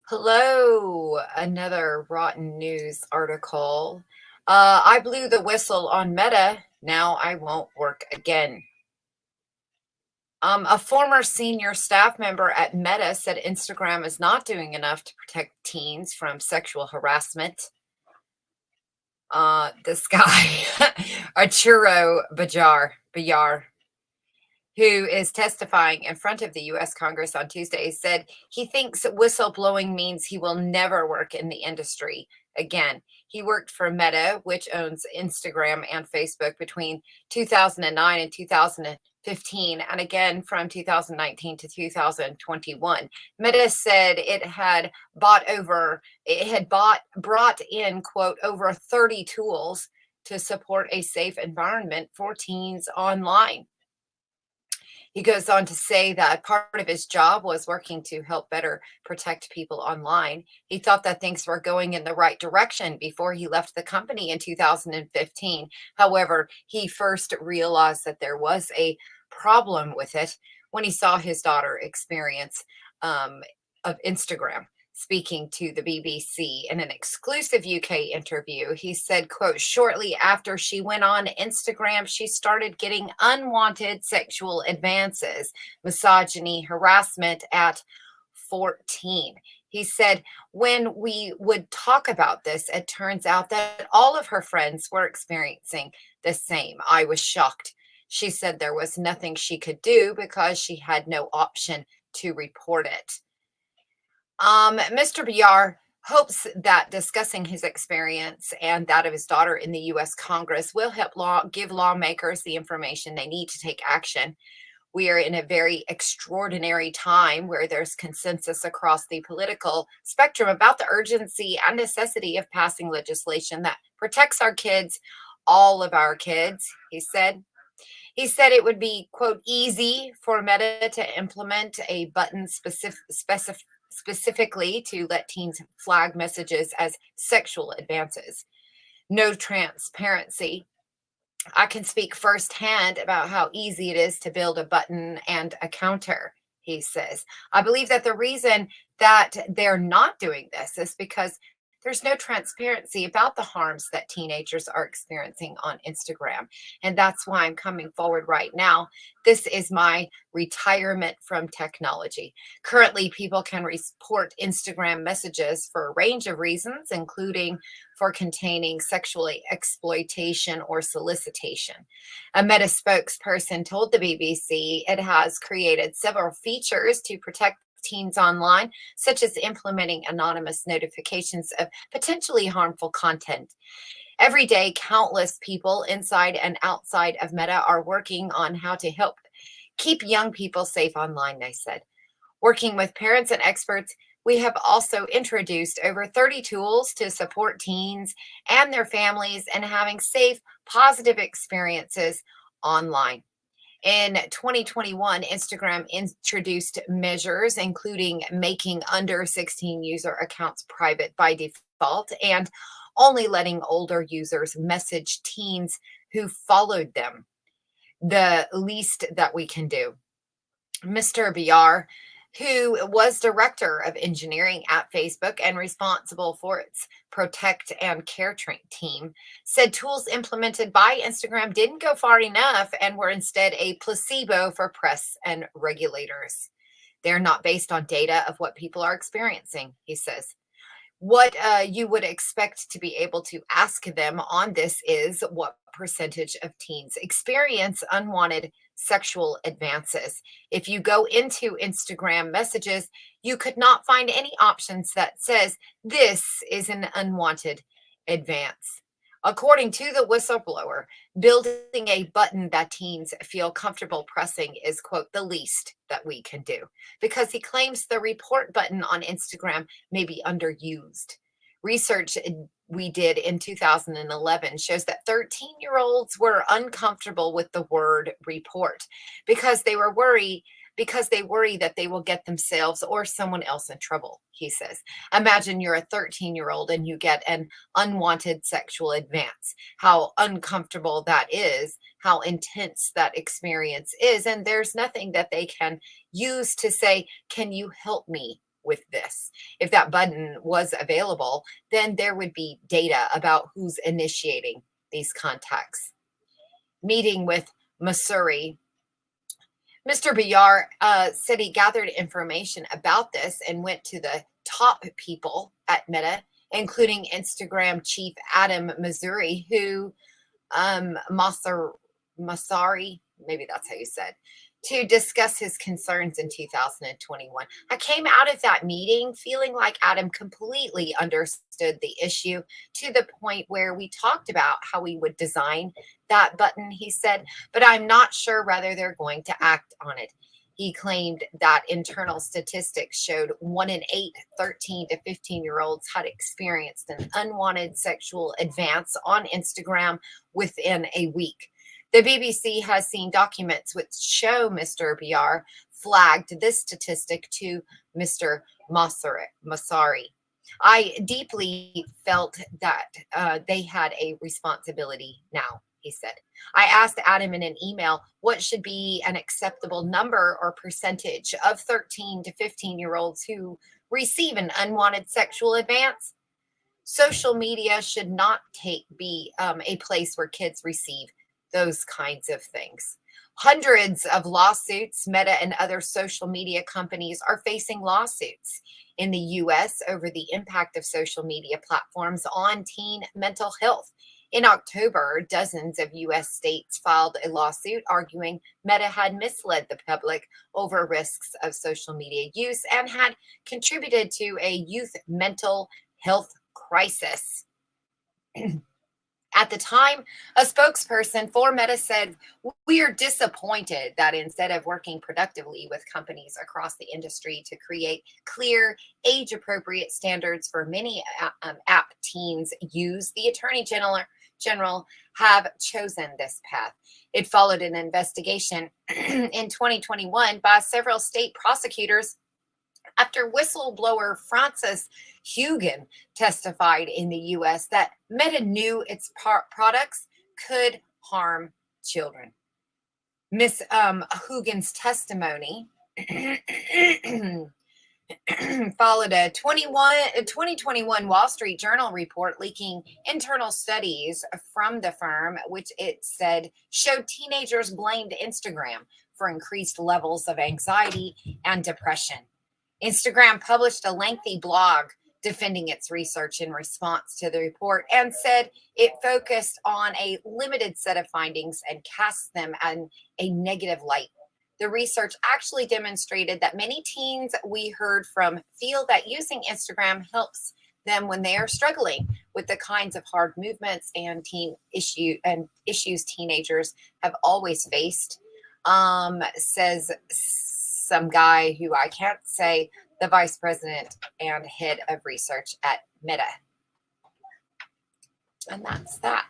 Hello, another rotten news article. I blew the whistle on Meta. Now I won't work again. A former senior staff member at Meta said Instagram is not doing enough to protect teens from sexual harassment. This guy, Arturo Bayar, who is testifying in front of the U.S. Congress on Tuesday, said he thinks whistleblowing means he will never work in the industry again. He worked for Meta, which owns Instagram and Facebook, between 2009 and 2015, and again from 2019 to 2021. Meta said brought in, quote, over 30 tools to support a safe environment for teens online. He goes on to say that part of his job was working to help better protect people online. He thought that things were going in the right direction before he left the company in 2015. However, he first realized that there was a problem with it when he saw his daughter experience of Instagram. Speaking to the BBC in an exclusive UK interview, he said, quote, shortly after she went on Instagram, she started getting unwanted sexual advances, misogyny, harassment at 14. He said, when we would talk about this, it turns out that all of her friends were experiencing the same. I was shocked. She said there was nothing she could do because she had no option to report it. Mr. Biar hopes that discussing his experience and that of his daughter in the U.S. Congress will help give lawmakers the information they need to take action. We are in a very extraordinary time where there's consensus across the political spectrum about the urgency and necessity of passing legislation that protects our kids, all of our kids, he said. He said it would be, quote, easy for Meta to implement a button specifically to let teens flag messages as sexual advances. No transparency. I can speak firsthand about how easy it is to build a button and a counter, he says. I believe that the reason that they're not doing this is because there's no transparency about the harms that teenagers are experiencing on Instagram. And that's why I'm coming forward right now. This is my retirement from technology. Currently, people can report Instagram messages for a range of reasons, including for containing sexual exploitation or solicitation. A Meta spokesperson told the BBC it has created several features to protect teens online, such as implementing anonymous notifications of potentially harmful content. Every day, countless people inside and outside of Meta are working on how to help keep young people safe online, they said. Working with parents and experts, we have also introduced over 30 tools to support teens and their families in having safe, positive experiences online. In 2021, Instagram introduced measures including making under 16 user accounts private by default and only letting older users message teens who followed them. The least that we can do. Mr. Biar, who was director of engineering at Facebook and responsible for its protect and care team, said tools implemented by Instagram didn't go far enough and were instead a placebo for press and regulators. They're not based on data of what people are experiencing, he says. What you would expect to be able to ask them on this is what percentage of teens experience unwanted sexual advances. If you go into Instagram messages, you could not find any options that says this is an unwanted advance. According to the whistleblower, building a button that teens feel comfortable pressing is, quote, the least that we can do, because he claims the report button on Instagram may be underused. Research we did in 2011 shows that 13-year-olds were uncomfortable with the word report because they worry that they will get themselves or someone else in trouble, he says. Imagine you're a 13-year-old and you get an unwanted sexual advance. How uncomfortable that is, how intense that experience is, and there's nothing that they can use to say, "Can you help me with this. If that button was available, then there would be data about who's initiating these contacts. Meeting with Messuri, Mr. Bayar said he gathered information about this and went to the top people at Meta, including Instagram chief Adam Mosseri, who Mosseri, maybe that's how you said, to discuss his concerns in 2021. I came out of that meeting feeling like Adam completely understood the issue, to the point where we talked about how we would design that button, he said, but I'm not sure whether they're going to act on it. He claimed that internal statistics showed 1 in 8 13 to 15-year-olds had experienced an unwanted sexual advance on Instagram within a week. The BBC has seen documents which show Mr. Bayar flagged this statistic to Mr. Mosseri. I deeply felt that they had a responsibility now, he said. I asked Adam in an email what should be an acceptable number or percentage of 13 to 15-year-olds who receive an unwanted sexual advance. Social media should not be a place where kids receive those kinds of things. Hundreds of lawsuits. Meta and other social media companies are facing lawsuits in the U.S. over the impact of social media platforms on teen mental health. In October, dozens of U.S. states filed a lawsuit arguing Meta had misled the public over risks of social media use and had contributed to a youth mental health crisis. At the time, a spokesperson for Meta said, "We are disappointed that instead of working productively with companies across the industry to create clear, age-appropriate standards for many app teens use, the Attorney General have chosen this path." It followed an investigation in 2021 by several state prosecutors after whistleblower Francis Hugen testified in the U.S. that Meta knew its products could harm children. Ms. Hugen's testimony followed a 2021 Wall Street Journal report leaking internal studies from the firm, which it said showed teenagers blamed Instagram for increased levels of anxiety and depression. Instagram published a lengthy blog defending its research in response to the report and said it focused on a limited set of findings and cast them in a negative light. The research actually demonstrated that many teens we heard from feel that using Instagram helps them when they are struggling with the kinds of hard movements and issues teenagers have always faced, says some guy who I can't say, the vice president and head of research at Meta. And that's that.